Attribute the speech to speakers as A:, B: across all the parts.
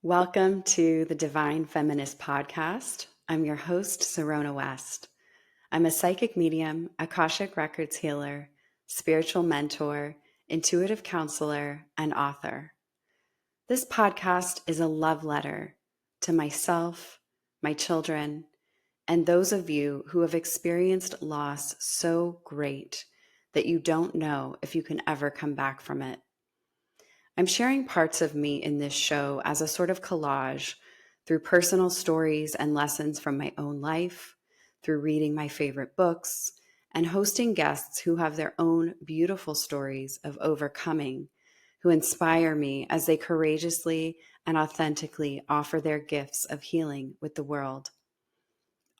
A: Welcome to the Divine Feminist Podcast. I'm your host, Sirona West. I'm a psychic medium, Akashic Records healer, spiritual mentor, intuitive counselor, and author. This podcast is a love letter to myself, my children, and those of you who have experienced loss so great that you don't know if you can ever come back from it. I'm sharing parts of me in this show as a sort of collage through personal stories and lessons from my own life, through reading my favorite books, and hosting guests who have their own beautiful stories of overcoming, who inspire me as they courageously and authentically offer their gifts of healing with the world.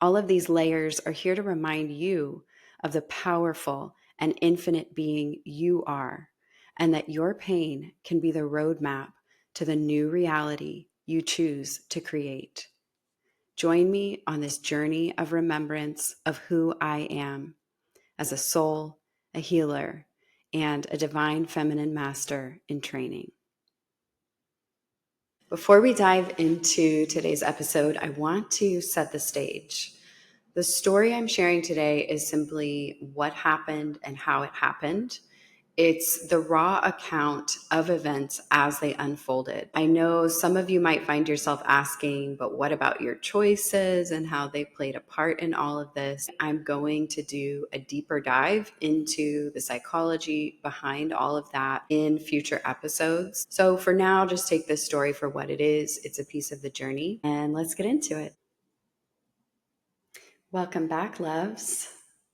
A: All of these layers are here to remind you of the powerful and infinite being you are, and that your pain can be the roadmap to the new reality you choose to create. Join me on this journey of remembrance of who I am as a soul, a healer, and a divine feminine master in training. Before we dive into today's episode, I want to set the stage. The story I'm sharing today is simply what happened and how it happened. It's the raw account of events as they unfolded. I know some of you might find yourself asking, but what about your choices and how they played a part in all of this? I'm going to do a deeper dive into the psychology behind all of that in future episodes. So for now, just take this story for what it is. It's a piece of the journey, and let's get into it. Welcome back, loves,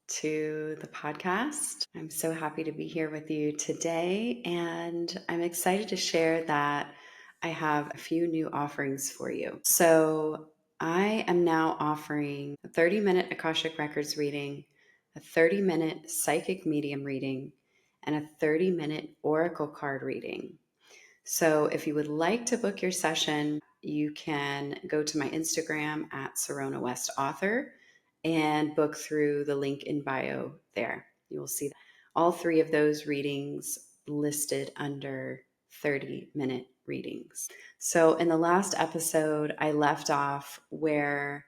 A: to the podcast. I'm so happy to be here with you today, and I'm excited to share that I have a few new offerings for you. So I am now offering a 30-minute Akashic Records reading, a 30-minute psychic medium reading, and a 30-minute oracle card reading. So if you would like to book your session, you can go to my Instagram at Sirona West Author and book through the link in bio there. You will see all three of those readings listed under 30-minute readings. So in the last episode, I left off where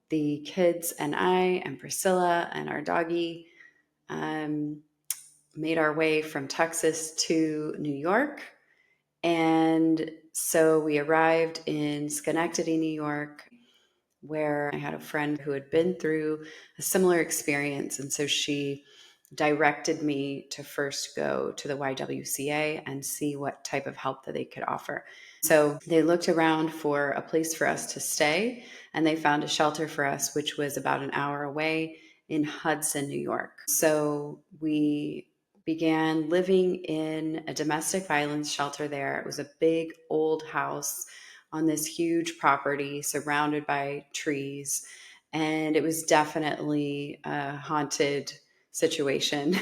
A: the kids and I and Priscilla and our doggy made our way from Texas to New York. And so we arrived in Schenectady, New York, where I had a friend who had been through a similar experience. And so she directed me to first go to the YWCA and see what type of help that they could offer. So they looked around for a place for us to stay, and they found a shelter for us, which was about an hour away in Hudson, New York. So we began living in a domestic violence shelter there. It was a big old house on this huge property surrounded by trees. And it was definitely a haunted situation.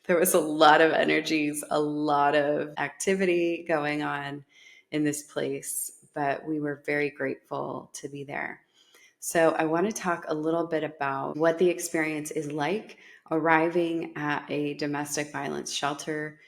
A: There was a lot of energies, a lot of activity going on in this place, but we were very grateful to be there. So I want to talk a little bit about what the experience is like arriving at a domestic violence shelter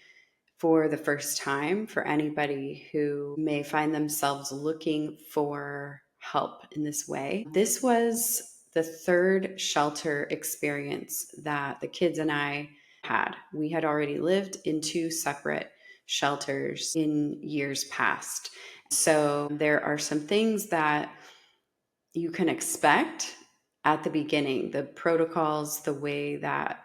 A: for the first time for anybody who may find themselves looking for help in this way. This was the third shelter experience that the kids and I had. We had already lived in two separate shelters in years past. So there are some things that you can expect at the beginning, the protocols, the way that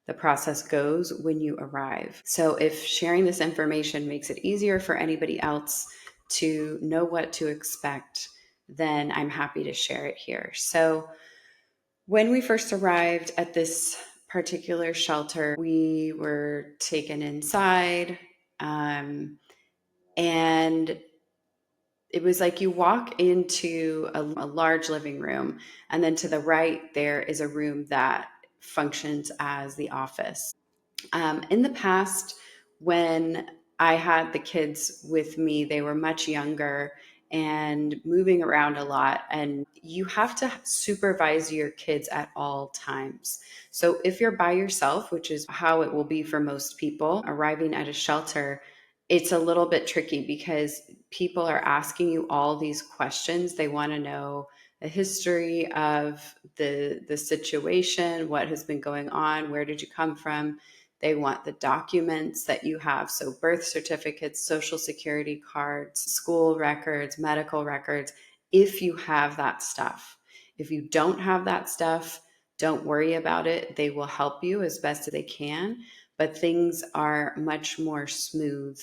A: the process goes when you arrive. So if sharing this information makes it easier for anybody else to know what to expect, then I'm happy to share it here. So when we first arrived at this particular shelter, we were taken inside, and it was like you walk into a large living room, and then to the right, there is a room that functions as the office. In the past, when I had the kids with me, they were much younger and moving around a lot. And you have to supervise your kids at all times. So if you're by yourself, which is how it will be for most people arriving at a shelter, it's a little bit tricky because people are asking you all these questions. They want to know the history of the situation, what has been going on, where did you come from. They want the documents that you have. So birth certificates, social security cards, school records, medical records, if you have that stuff. If you don't have that stuff, don't worry about it. They will help you as best as they can, but things are much more smooth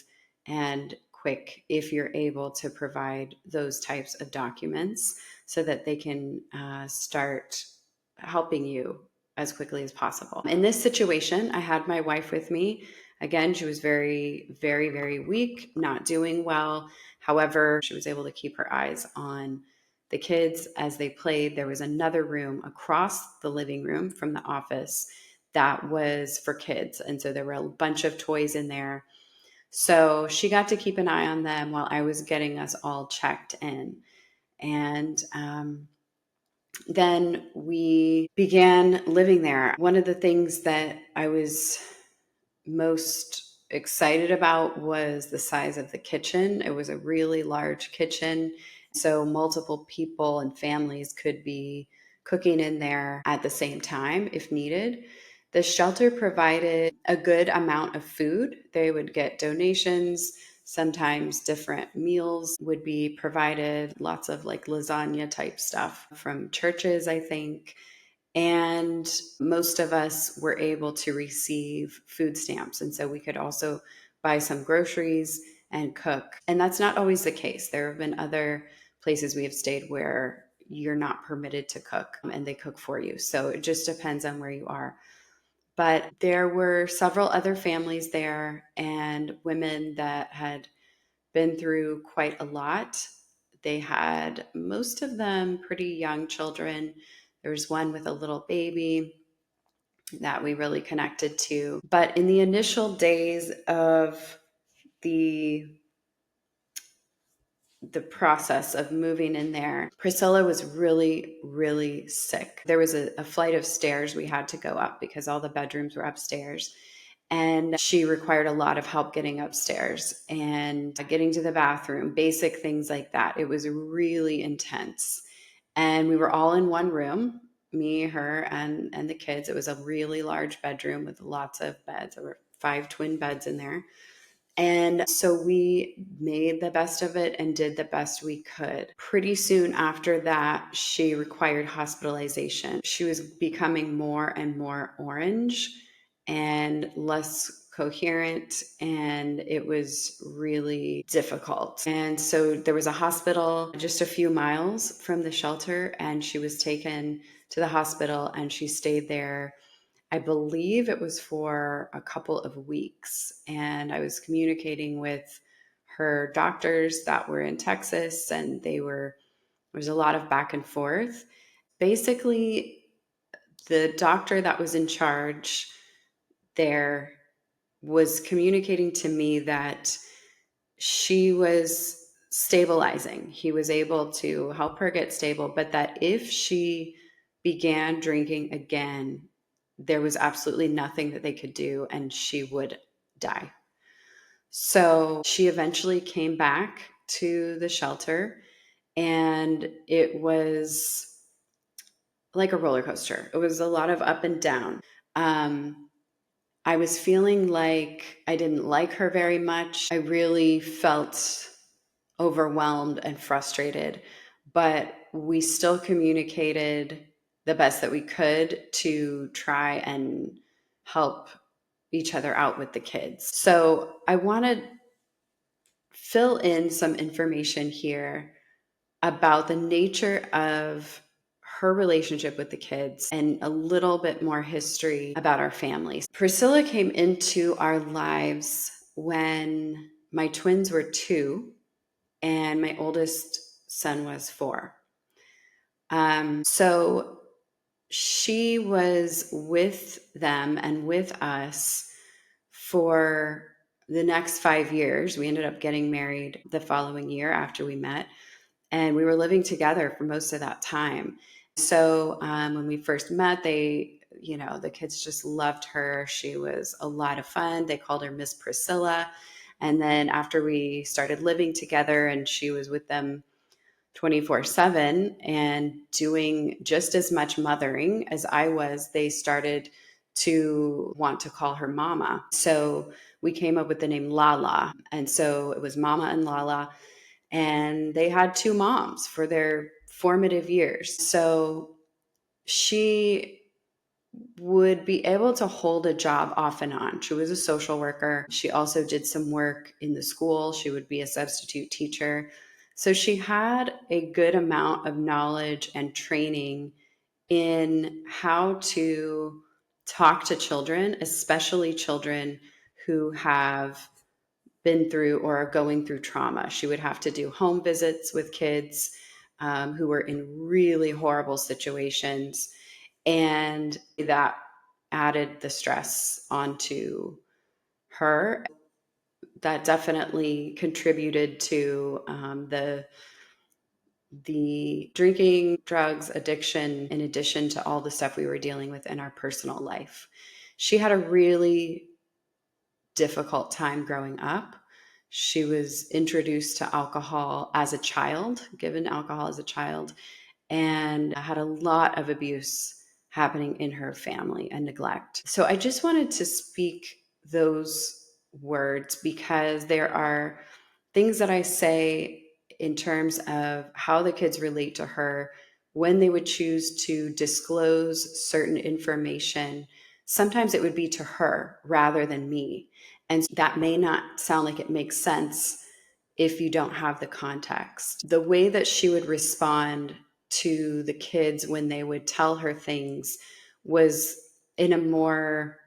A: and quick if you're able to provide those types of documents so that they can start helping you as quickly as possible. In this situation, I had my wife with me. Again, she was very, very, very weak, not doing well. However, she was able to keep her eyes on the kids as they played. There was another room across the living room from the office that was for kids. And so there were a bunch of toys in there. So she got to keep an eye on them while I was getting us all checked in. And then we began living there. One of the things that I was most excited about was the size of the kitchen. It was a really large kitchen, so multiple people and families could be cooking in there at the same time if needed. The shelter provided a good amount of food. They would get donations. Sometimes different meals would be provided, lots of like lasagna type stuff from churches, I think. And most of us were able to receive food stamps. And so we could also buy some groceries and cook. And that's not always the case. There have been other places we have stayed where you're not permitted to cook and they cook for you. So it just depends on where you are. But there were several other families there and women that had been through quite a lot. They had, most of them, pretty young children. There was one with a little baby that we really connected to. But in the initial days of the process of moving in there, Priscilla was really, really sick. There was a flight of stairs we had to go up because all the bedrooms were upstairs. And she required a lot of help getting upstairs and getting to the bathroom, basic things like that. It was really intense. And we were all in one room, me, her, and the kids. It was a really large bedroom with lots of beds. There were 5 twin beds in there. And so we made the best of it and did the best we could. Pretty soon after that, she required hospitalization. She was becoming more and more orange and less coherent, and it was really difficult. And so there was a hospital just a few miles from the shelter, and she was taken to the hospital and she stayed there. I believe it was for a couple of weeks, and I was communicating with her doctors that were in Texas, and there was a lot of back and forth. Basically, the doctor that was in charge there was communicating to me that she was stabilizing. He was able to help her get stable, but that if she began drinking again, there was absolutely nothing that they could do and she would die. So she eventually came back to the shelter, and it was like a roller coaster. It was a lot of up and down. I was feeling like I didn't like her very much. I really felt overwhelmed and frustrated, but we still communicated the best that we could to try and help each other out with the kids. So I want to fill in some information here about the nature of her relationship with the kids and a little bit more history about our families. Priscilla came into our lives when my twins were 2 and my oldest son was 4. So she was with them and with us for the next 5 years. We ended up getting married the following year after we met, and we were living together for most of that time. So when we first met, the kids just loved her. She was a lot of fun. They called her Miss Priscilla. And then after we started living together and she was with them 24/7 and doing just as much mothering as I was, they started to want to call her Mama. So we came up with the name Lala. And so it was Mama and Lala. And they had two moms for their formative years. So she would be able to hold a job off and on. She was a social worker. She also did some work in the school. She would be a substitute teacher. So she had a good amount of knowledge and training in how to talk to children, especially children who have been through or are going through trauma. She would have to do home visits with kids who were in really horrible situations. And that added the stress onto her. That definitely contributed to the drinking, drugs, addiction, in addition to all the stuff we were dealing with in our personal life. She had a really difficult time growing up. She was introduced to alcohol as a child, given alcohol as a child, and had a lot of abuse happening in her family and neglect. So I just wanted to speak those words because there are things that I say in terms of how the kids relate to her when they would choose to disclose certain information. Sometimes it would be to her rather than me. And that may not sound like it makes sense if you don't have the context. The way that she would respond to the kids when they would tell her things was in a more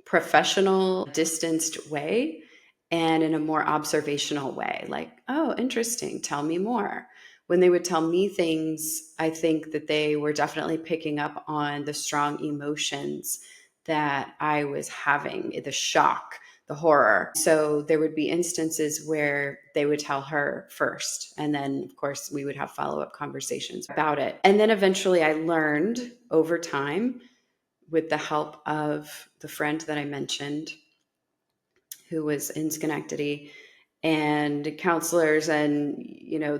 A: professional, distanced way and in a more observational way, like, oh, interesting, tell me more. When they would tell me things, I think that they were definitely picking up on the strong emotions that I was having, the shock, the horror. So there would be instances where they would tell her first. And then, of course, we would have follow-up conversations about it. And then eventually I learned over time, with the help of the friend that I mentioned, who was in Schenectady, and counselors and,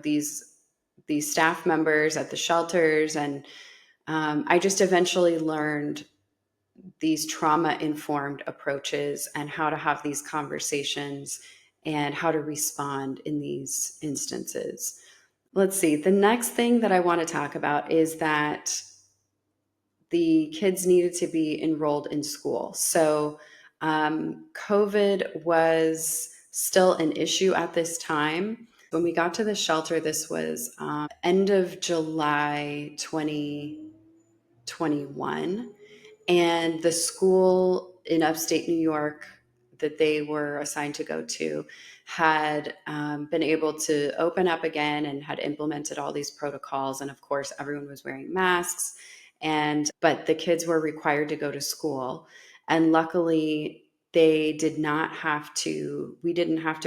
A: these staff members at the shelters. And I just eventually learned these trauma-informed approaches and how to have these conversations and how to respond in these instances. Let's see. The next thing that I want to talk about is that the kids needed to be enrolled in school. So COVID was still an issue at this time. When we got to the shelter, this was end of July 2021. And the school in upstate New York that they were assigned to go to had been able to open up again and had implemented all these protocols. And of course, everyone was wearing masks. But the kids were required to go to school. And luckily, we didn't have to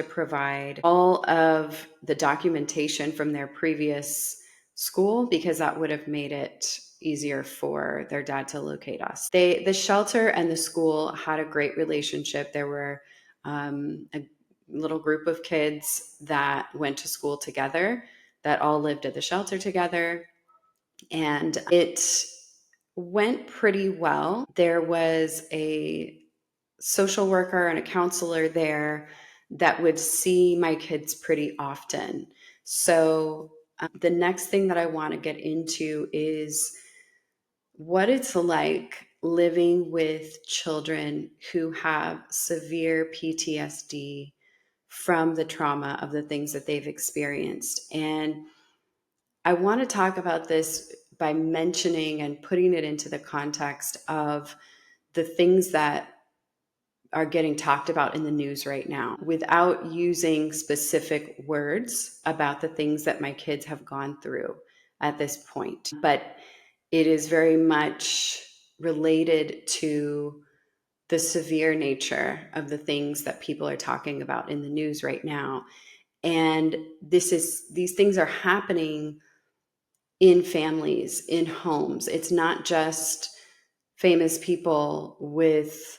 A: provide all of the documentation from their previous school because that would have made it easier for their dad to locate us. The shelter and the school had a great relationship. There were a little group of kids that went to school together that all lived at the shelter together. And it went pretty well. There was a social worker and a counselor there that would see my kids pretty often. So the next thing that I want to get into is what it's like living with children who have severe PTSD from the trauma of the things that they've experienced. And I want to talk about this by mentioning and putting it into the context of the things that are getting talked about in the news right now without using specific words about the things that my kids have gone through at this point. But it is very much related to the severe nature of the things that people are talking about in the news right now. And these things are happening in families, in homes. It's not just famous people with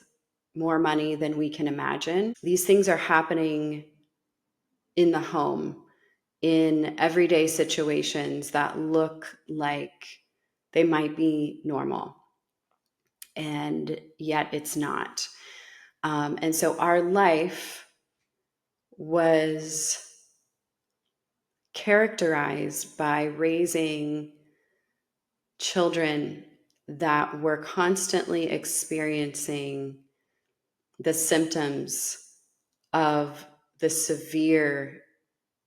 A: more money than we can imagine. These things are happening in the home, in everyday situations that look like they might be normal, and yet it's not. And so our life was characterized by raising children that were constantly experiencing the symptoms of the severe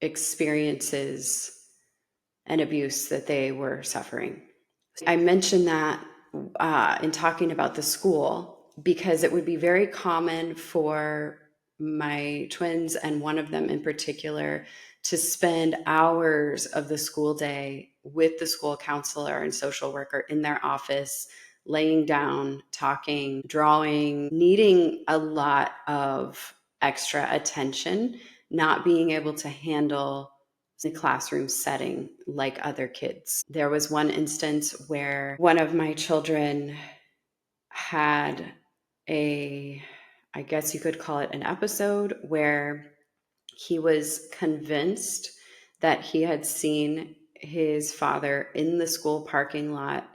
A: experiences and abuse that they were suffering. I mentioned that in talking about the school, because it would be very common for my twins, and one of them in particular, to spend hours of the school day with the school counselor and social worker in their office, laying down, talking, drawing, needing a lot of extra attention, not being able to handle the classroom setting like other kids. There was one instance where one of my children had I guess you could call it an episode, where he was convinced that he had seen his father in the school parking lot,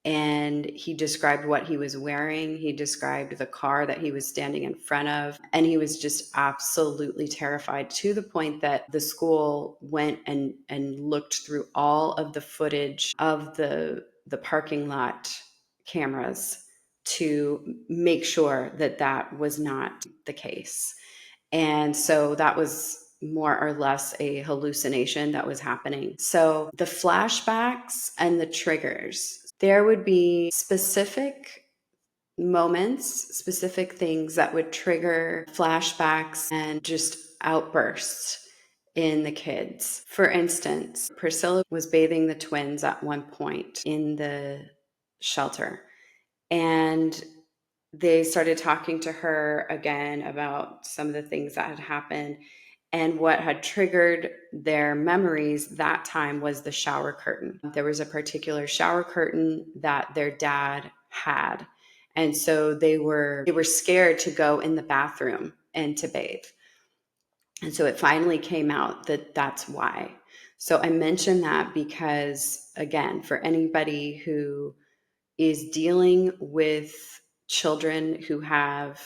A: and he described what he was wearing. He described the car that he was standing in front of, and he was just absolutely terrified, to the point that the school went and looked through all of the footage of the parking lot cameras to make sure that that was not the case. And so that was more or less a hallucination that was happening. So the flashbacks and the triggers, there would be specific moments, specific things that would trigger flashbacks and just outbursts in the kids. For instance, Priscilla was bathing the twins at one point in the shelter, and they started talking to her again about some of the things that had happened. And what had triggered their memories that time was the shower curtain. There was a particular shower curtain that their dad had. And so they were scared to go in the bathroom and to bathe. And so it finally came out that that's why. So I mention that because, again, for anybody who is dealing with children who have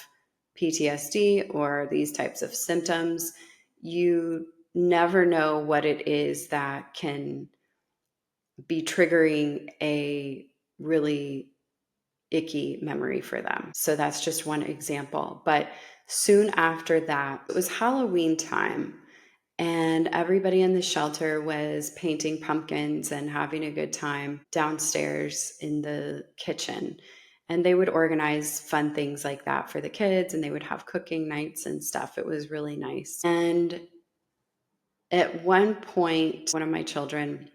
A: PTSD or these types of symptoms, you never know what it is that can be triggering a really icky memory for them. So that's just one example. But soon after that, it was Halloween time, and everybody in the shelter was painting pumpkins and having a good time downstairs in the kitchen. And they would organize fun things like that for the kids, and they would have cooking nights and stuff. It was really nice. And at one point, one of my children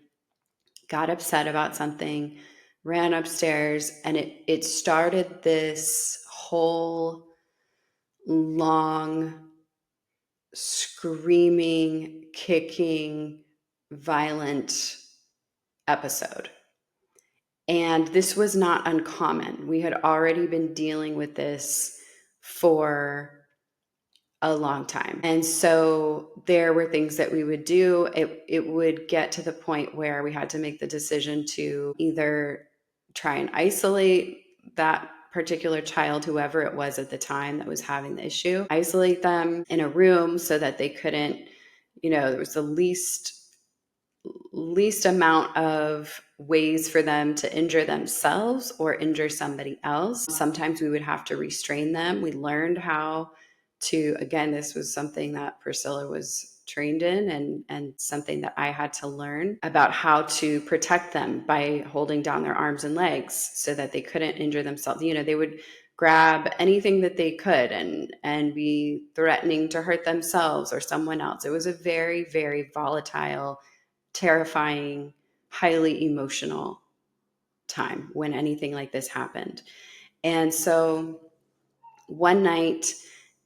A: got upset about something, ran upstairs, and it started this whole long screaming, kicking, violent episode. And this was not uncommon. We had already been dealing with this for a long time. And so there were things that we would do. It would get to the point where we had to make the decision to either try and isolate that particular child, whoever it was at the time that was having the issue, isolate them in a room so that they couldn't, there was the least amount of ways for them to injure themselves or injure somebody else. Sometimes we would have to restrain them. We learned how to, again, this was something that Priscilla was trained in, and something that I had to learn about, how to protect them by holding down their arms and legs so that they couldn't injure themselves. They would grab anything that they could and be threatening to hurt themselves or someone else. It was a very, very volatile, terrifying, highly emotional time when anything like this happened. And so one night,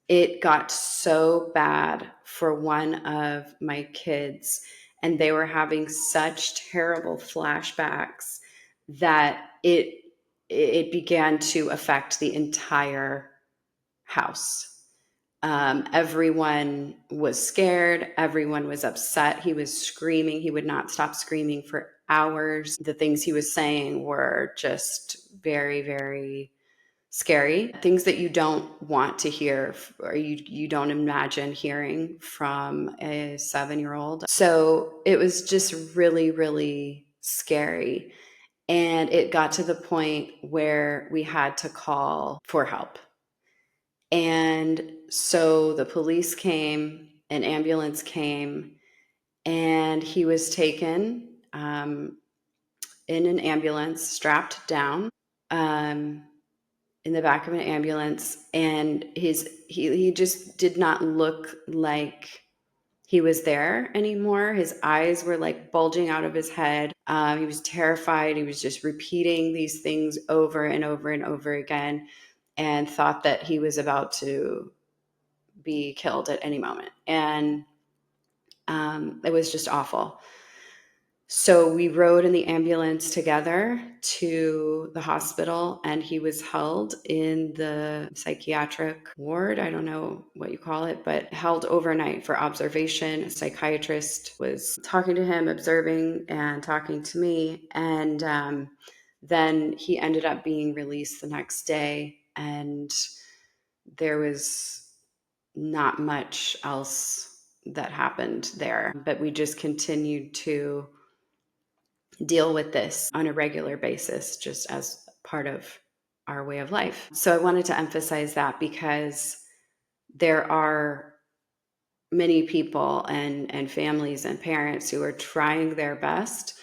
A: it got so bad for one of my kids, and they were having such terrible flashbacks that it began to affect the entire house. Everyone was scared. Everyone was upset. He was screaming. He would not stop screaming for hours. The things he was saying were just very, very scary. Things that you don't want to hear, or you don't imagine hearing from a 7-year-old. So it was just really, really scary. And it got to the point where we had to call for help. And so the police came, an ambulance came, and he was taken in an ambulance, strapped down in the back of an ambulance. And he just did not look like he was there anymore. His eyes were like bulging out of his head. He was terrified. He was just repeating these things over and over and over again, and thought that he was about to be killed at any moment. And it was just awful. So we rode in the ambulance together to the hospital, and he was held in the psychiatric ward. I don't know what you call it, but held overnight for observation. A psychiatrist was talking to him, observing, and talking to me. And then he ended up being released the next day. And there was not much else that happened there, but we just continued to deal with this on a regular basis, just as part of our way of life. So I wanted to emphasize that, because there are many people and families and parents who are trying their best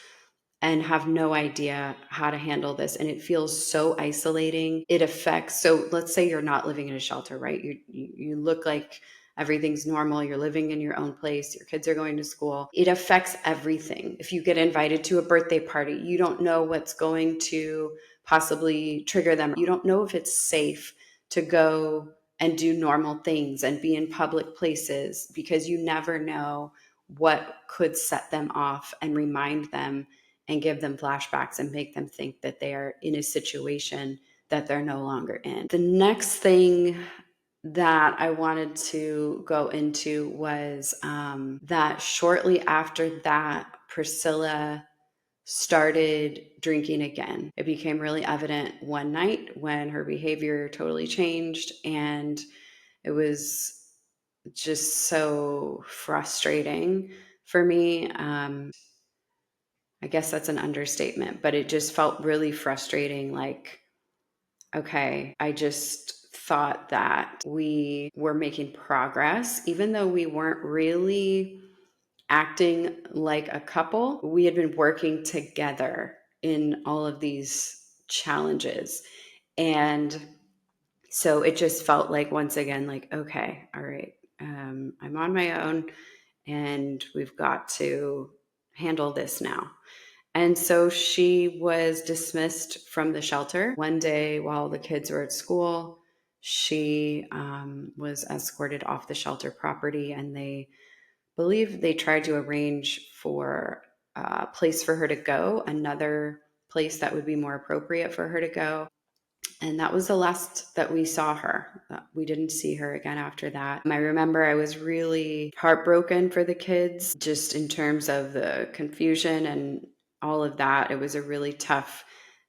A: and have no idea how to handle this. And it feels so isolating. It affects, so let's say you're not living in a shelter, right? You look like everything's normal. You're living in your own place. Your kids are going to school. It affects everything. If you get invited to a birthday party, you don't know what's going to possibly trigger them. You don't know if it's safe to go and do normal things and be in public places, because you never know what could set them off and remind them and give them flashbacks and make them think that they are in a situation that they're no longer in. The next thing that I wanted to go into was that shortly after that, Priscilla started drinking again. It became really evident one night when her behavior totally changed, and it was just so frustrating for me. I guess that's an understatement, but it just felt really frustrating. Like, okay, I just thought that we were making progress, even though we weren't really acting like a couple. We had been working together in all of these challenges. And so it just felt like, once again, like, okay, all right, I'm on my own, and we've got to handle this now. And so she was dismissed from the shelter. One day while the kids were at school, she was escorted off the shelter property, and they believe they tried to arrange for a place for her to go, another place that would be more appropriate for her to go. And that was the last that we saw her. We didn't see her again after that. I remember I was really heartbroken for the kids, just in terms of the confusion and all of that. It was a really tough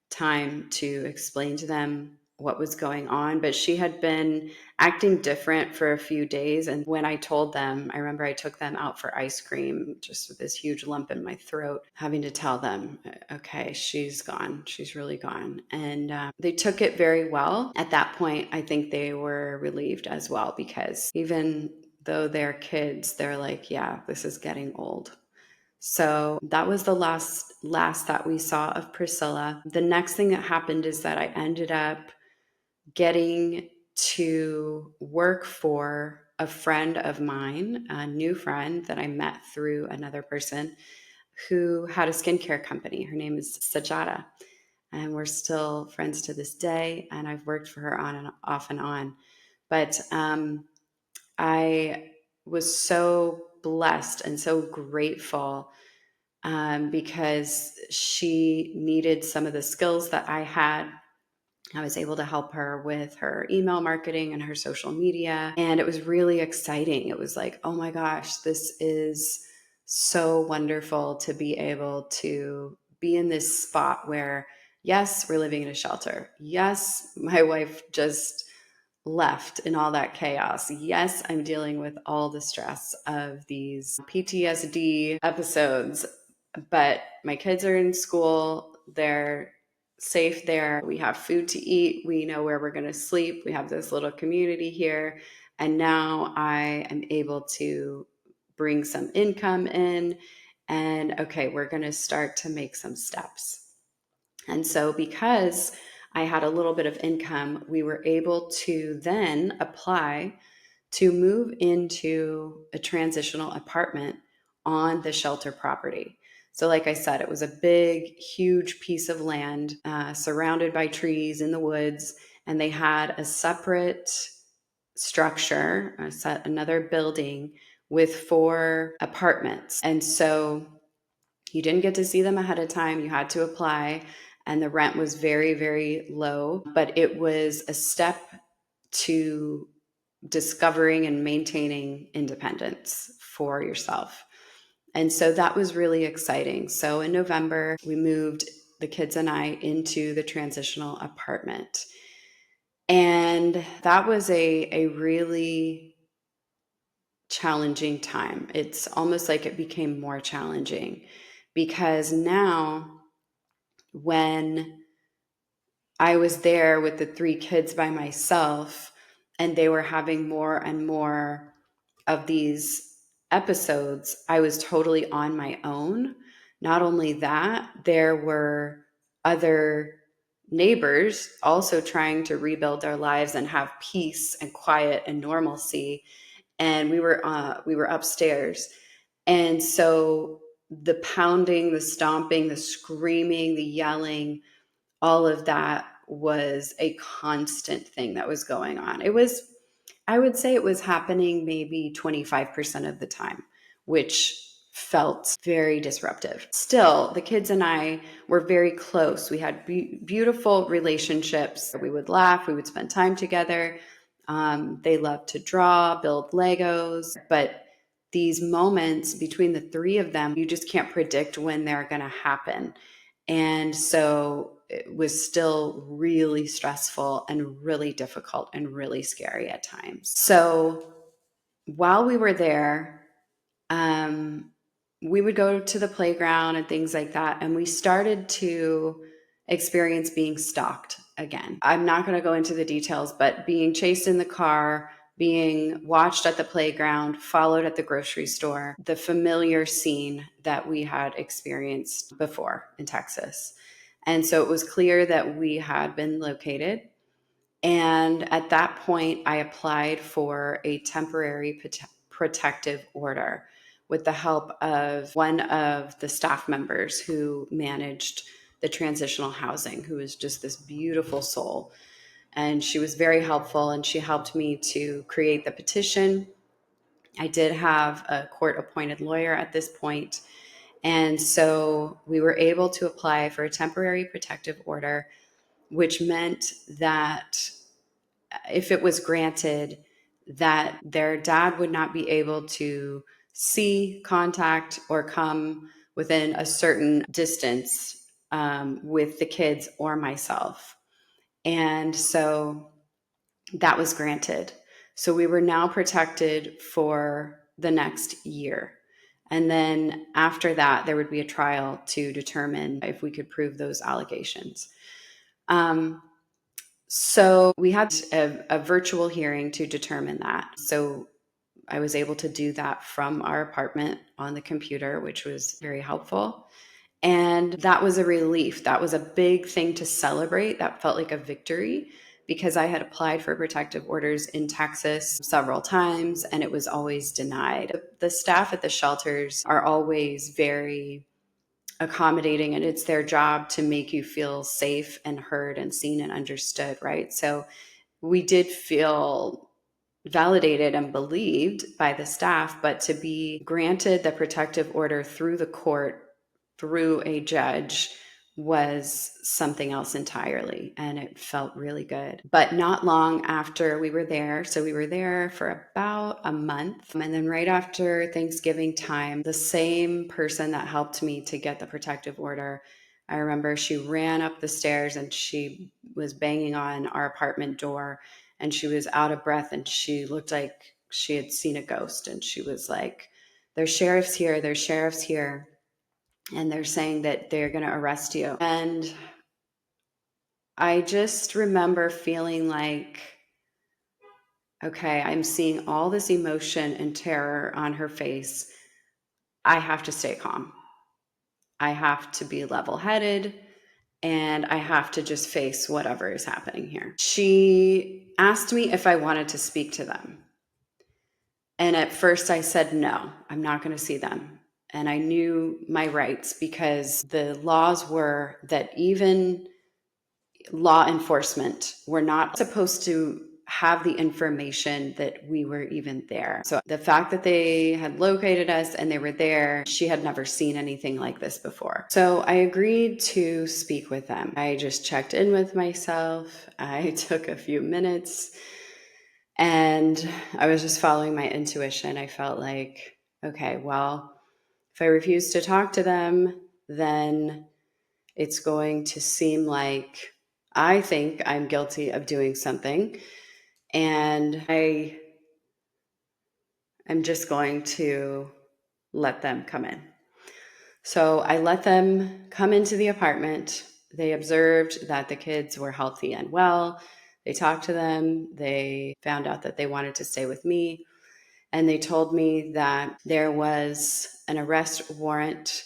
A: time to explain to them what was going on, but she had been acting different for a few days. And when I told them, I remember I took them out for ice cream, just with this huge lump in my throat, having to tell them, okay, she's gone. She's really gone. And they took it very well. At that point, I think they were relieved as well, because even though they're kids, they're like, yeah, this is getting old. So that was the last that we saw of Priscilla. The next thing that happened is that I ended up getting to work for a friend of mine, a new friend that I met through another person who had a skincare company. Her name is Sajada, and we're still friends to this day. And I've worked for her on and off and on. But I was so blessed and so grateful, because she needed some of the skills that I had I was able to help her with her email marketing and her social media. And it was really exciting. It was like, oh my gosh, this is so wonderful to be able to be in this spot where, yes, we're living in a shelter. Yes, my wife just left in all that chaos. Yes, I'm dealing with all the stress of these PTSD episodes, but my kids are in school. They're safe there. We have food to eat. We know where we're going to sleep. We have this little community here. And now I am able to bring some income in. And okay, we're going to start to make some steps. And so, because I had a little bit of income, we were able to then apply to move into a transitional apartment on the shelter property. So, like I said, it was a big, huge piece of land surrounded by trees in the woods, and they had a separate structure, another building with 4 apartments. And so you didn't get to see them ahead of time. You had to apply, and the rent was very, very low, but it was a step to discovering and maintaining independence for yourself. And so that was really exciting. So in November, we moved the kids and I into the transitional apartment. And that was a really challenging time. It's almost like it became more challenging because now, when I was there with the 3 kids by myself and they were having more and more of these episodes, I was totally on my own. Not only that, there were other neighbors also trying to rebuild their lives and have peace and quiet and normalcy. And we were upstairs. And so the pounding, the stomping, the screaming, the yelling, all of that was a constant thing that was going on. I would say it was happening maybe 25% of the time, which felt very disruptive. Still, the kids and I were very close. We had beautiful relationships. We would laugh, we would spend time together. They loved to draw, build Legos, but these moments between the 3 of them, you just can't predict when they're going to happen. And so it was still really stressful and really difficult and really scary at times. So while we were there, we would go to the playground and things like that. And we started to experience being stalked again. I'm not going to go into the details, but being chased in the car, being watched at the playground, followed at the grocery store, the familiar scene that we had experienced before in Texas. And so it was clear that we had been located. And at that point, I applied for a temporary protective order with the help of one of the staff members who managed the transitional housing, who was just this beautiful soul. And she was very helpful, and she helped me to create the petition. I did have a court-appointed lawyer at this point, and so we were able to apply for a temporary protective order, which meant that if it was granted, that their dad would not be able to see, contact, or come within a certain distance with the kids or myself. And so that was granted. So we were now protected for the next year. And then after that, there would be a trial to determine if we could prove those allegations. So we had a virtual hearing to determine that. So I was able to do that from our apartment on the computer, which was very helpful. And that was a relief. That was a big thing to celebrate. That felt like a victory because I had applied for protective orders in Texas several times and it was always denied. The staff at the shelters are always very accommodating, and it's their job to make you feel safe and heard and seen and understood, right? So we did feel validated and believed by the staff, but to be granted the protective order through the court, through a judge, was something else entirely, and it felt really good. But not long after we were there, so we were there for about a month, and then right after Thanksgiving time, the same person that helped me to get the protective order, I remember she ran up the stairs and she was banging on our apartment door, and she was out of breath and she looked like she had seen a ghost, and she was like, "There's sheriffs here, there's sheriffs here, and they're saying that they're going to arrest you." And I just remember feeling like, okay, I'm seeing all this emotion and terror on her face. I have to stay calm. I have to be level headed, and I have to just face whatever is happening here. She asked me if I wanted to speak to them. And at first I said, no, I'm not going to see them. And I knew my rights because the laws were that even law enforcement were not supposed to have the information that we were even there. So the fact that they had located us and they were there, she had never seen anything like this before. So I agreed to speak with them. I just checked in with myself. I took a few minutes and I was just following my intuition. I felt like, okay, well, if I refuse to talk to them, then it's going to seem like I think I'm guilty of doing something, and I am just going to let them come in. So I let them come into the apartment. They observed that the kids were healthy and well. They talked to them. They found out that they wanted to stay with me. And they told me that there was an arrest warrant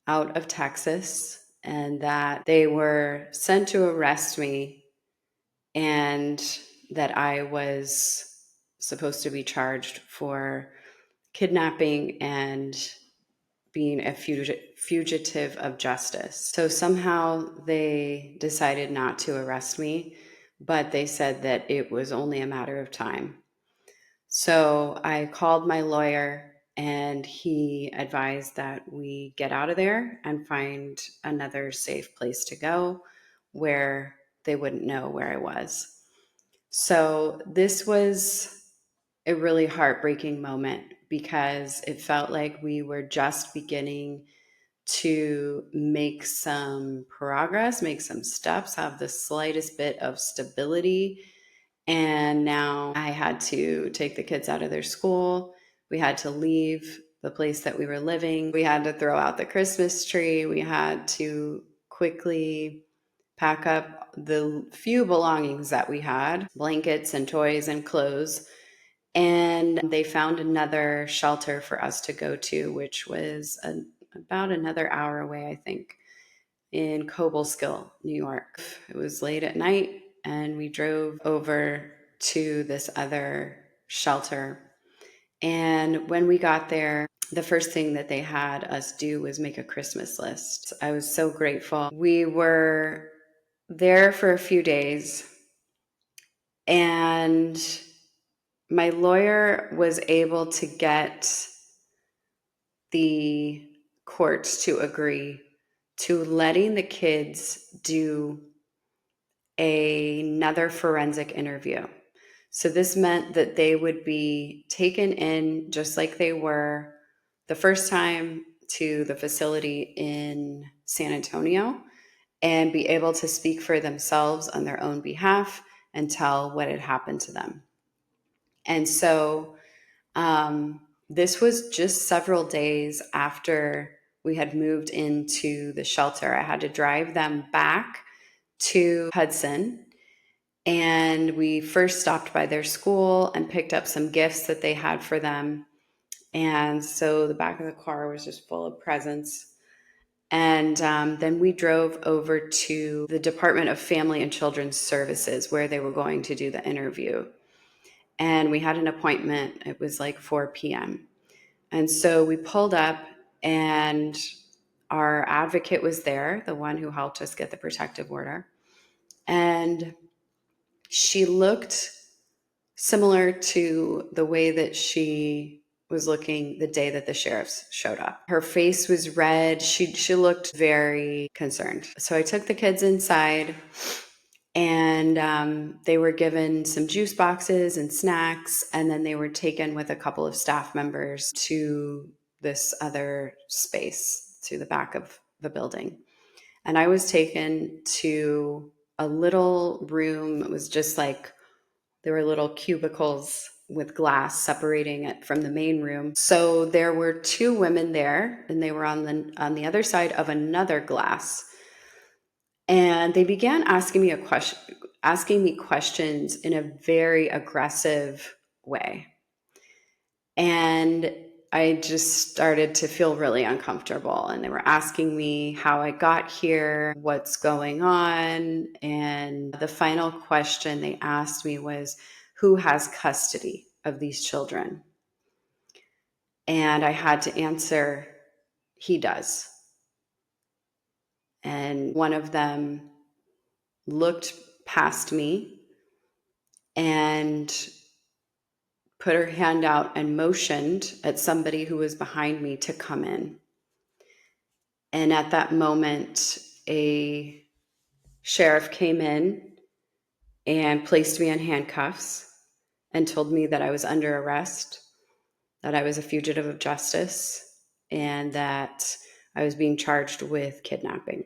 A: out of Texas and that they were sent to arrest me, and that I was supposed to be charged for kidnapping and being a fugitive of justice. So somehow they decided not to arrest me, but they said that it was only a matter of time. So I called my lawyer and he advised that we get out of there and find another safe place to go where they wouldn't know where I was. So this was a really heartbreaking moment because it felt like we were just beginning to make some progress, make some steps, have the slightest bit of stability. And now I had to take the kids out of their school. We had to leave the place that we were living. We had to throw out the Christmas tree. We had to quickly pack up the few belongings that we had, blankets and toys and clothes. And they found another shelter for us to go to, which was about another hour away, I think, in Cobleskill, New York. It was late at night, and we drove over to this other shelter. And when we got there, the first thing that they had us do was make a Christmas list. I was so grateful. We were there for a few days, and my lawyer was able to get the courts to agree to letting the kids do another forensic interview. So this meant that they would be taken in just like they were the first time to the facility in San Antonio and be able to speak for themselves on their own behalf and tell what had happened to them. And so this was just several days after we had moved into the shelter. I had to drive them back to Hudson, and we first stopped by their school and picked up some gifts that they had for them. And so the back of the car was just full of presents. And then we drove over to the Department of Family and Children's Services where they were going to do the interview. And we had an appointment. It was like 4 p.m. And so we pulled up, and our advocate was there, the one who helped us get the protective order. And she looked similar to the way that she was looking the day that the sheriffs showed up. Her face was red. She looked very concerned. So I took the kids inside, and they were given some juice boxes and snacks, and then they were taken with a couple of staff members to this other space, to the back of the building. And I was taken to a little room. It was just like there were little cubicles with glass separating it from the main room. So there were two women there, and they were on the other side of another glass. And they began asking me questions in a very aggressive way. And I just started to feel really uncomfortable. And they were asking me how I got here, what's going on. And the final question they asked me was, who has custody of these children? And I had to answer, he does. And one of them looked past me and put her hand out and motioned at somebody who was behind me to come in. And at that moment, a sheriff came in and placed me in handcuffs and told me that I was under arrest, that I was a fugitive of justice, and that I was being charged with kidnapping.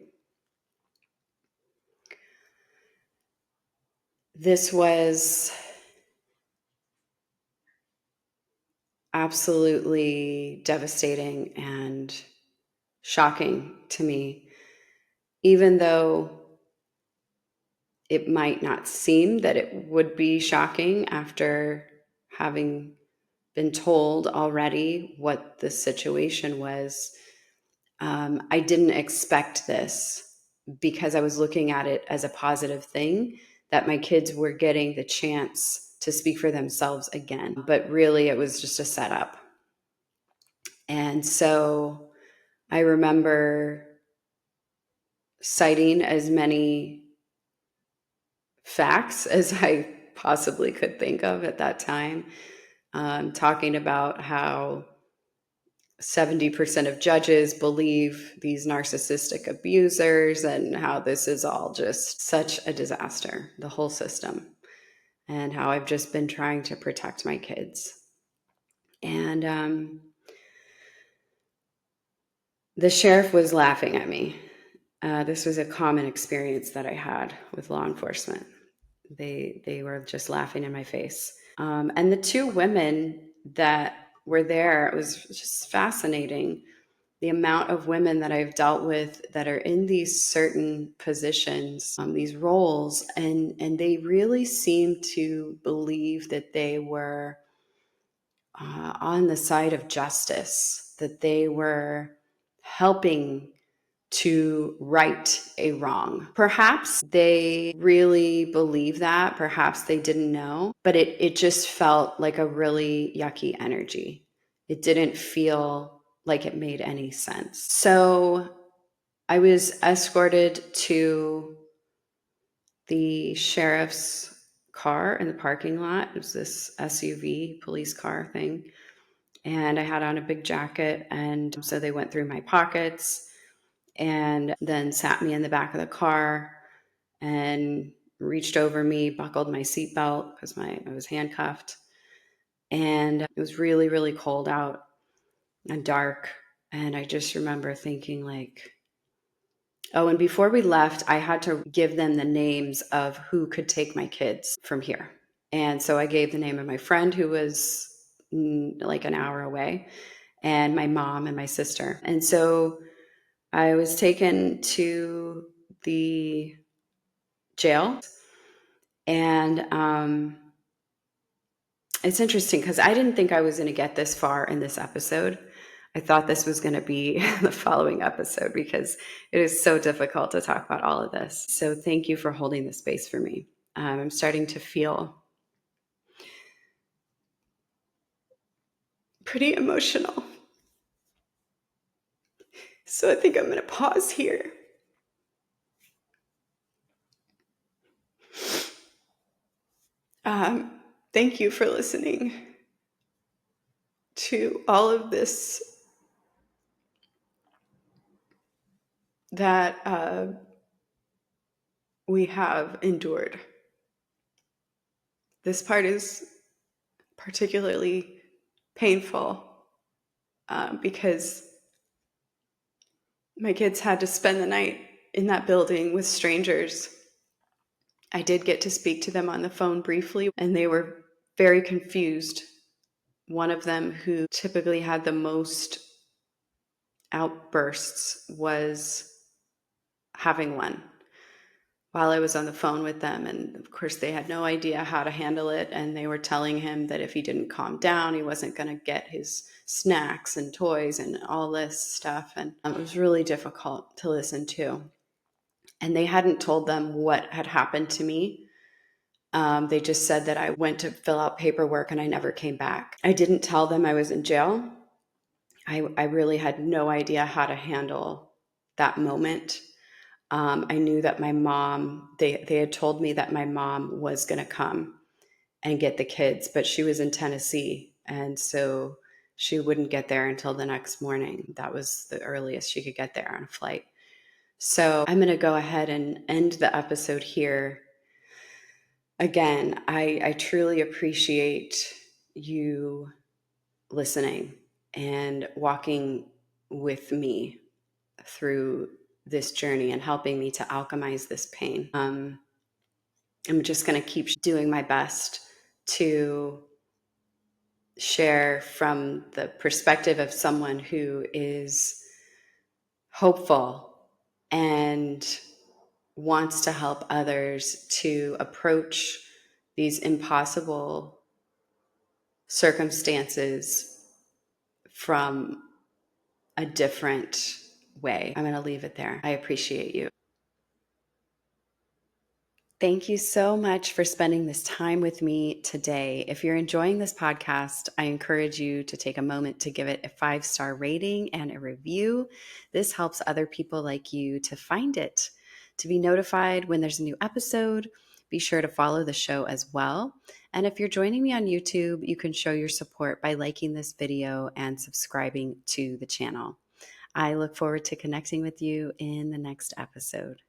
A: This was absolutely devastating and shocking to me, even though it might not seem that it would be shocking after having been told already what the situation was. I didn't expect this because I was looking at it as a positive thing, that my kids were getting the chance to speak for themselves again. But really, it was just a setup. And so I remember citing as many facts as I possibly could think of at that time, talking about how 70% of judges believe these narcissistic abusers and how this is all just such a disaster, the whole system, and how I've just been trying to protect my kids. And the sheriff was laughing at me. This was a common experience that I had with law enforcement. They were just laughing in my face. And the two women that were there, it was just fascinating. The amount of women that I've dealt with that are in these certain positions, these roles, and they really seem to believe that they were on the side of justice, that they were helping to right a wrong. Perhaps they really believe that, perhaps they didn't know, but it just felt like a really yucky energy. It didn't feel like it made any sense. So I was escorted to the sheriff's car in the parking lot. It was this SUV police car thing. And I had on a big jacket. And so they went through my pockets and then sat me in the back of the car and reached over me, buckled my seatbelt because I was handcuffed. And it was really, really cold out and dark. And I just remember thinking like, oh, and before we left, I had to give them the names of who could take my kids from here. And so I gave the name of my friend who was like an hour away, and my mom and my sister. And so I was taken to the jail. And it's interesting because I didn't think I was going to get this far in this episode. I thought this was going to be the following episode because it is so difficult to talk about all of this. So thank you for holding the space for me. I'm starting to feel pretty emotional. So I think I'm going to pause here. Thank you for listening to all of this that we have endured. This part is particularly painful because my kids had to spend the night in that building with strangers. I did get to speak to them on the phone briefly, and they were very confused. One of them, who typically had the most outbursts, was having one while I was on the phone with them. And of course, they had no idea how to handle it. And they were telling him that if he didn't calm down, he wasn't going to get his snacks and toys and all this stuff. And it was really difficult to listen to. And they hadn't told them what had happened to me. They just said that I went to fill out paperwork and I never came back. I didn't tell them I was in jail. I really had no idea how to handle that moment. I knew that my mom, they had told me that my mom was going to come and get the kids, but she was in Tennessee. And so she wouldn't get there until the next morning. That was the earliest she could get there on a flight. So I'm going to go ahead and end the episode here. Again, I truly appreciate you listening and walking with me through this journey and helping me to alchemize this pain. I'm just going to keep doing my best to share from the perspective of someone who is hopeful and wants to help others to approach these impossible circumstances from a different way. I'm going to leave it there. I appreciate you. Thank you so much for spending this time with me today. If you're enjoying this podcast, I encourage you to take a moment to give it a 5-star rating and a review. This helps other people like you to find it. To be notified when there's a new episode, be sure to follow the show as well. And if you're joining me on YouTube, you can show your support by liking this video and subscribing to the channel. I look forward to connecting with you in the next episode.